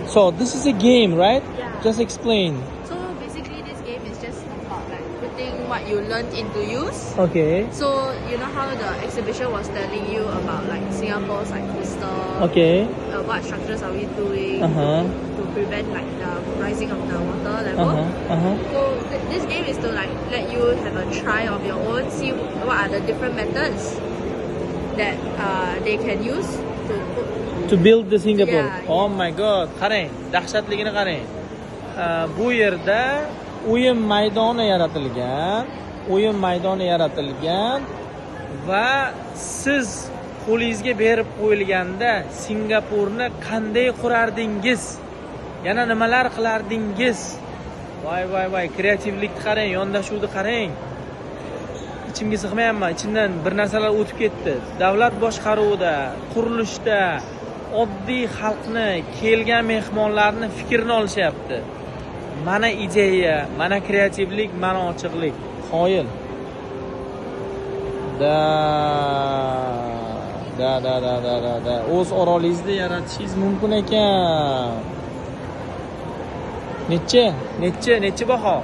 So this is a game, right? Yeah. Just explain. So basically, this game is just about like putting what you learned into use. Okay. So you know how the exhibition was telling you about like Singapore's like coastal. Okay. What structures are we doing to prevent like the rising of the water level? So this game is to like let you have a try of your own, see what are the different methods that they can use to build the Singapore. Yeah, Oh my god, qarang, dahshatligini qarang. Bu yerda o'yin maydoni yaratilgan va siz qo'lingizga berib qo'yilganda Singapurni qanday qurardingiz? Yana nimalar qilardingiz? Voy, kreativlikni qarang, yondashuvni qarang. Ichimga sig'mayapman, ichimdan bir narsalar o'tib ketdi. Davlat boshqaruvida, qurilishda oddiy xalqni, kelgan mehmonlarni fikrini olishyapti. Mana ideya, mana kreativlik, mana ochiqlik. Qoyil. Da. O'z orolingizni yaratishingiz mumkin ekan. Necha baho?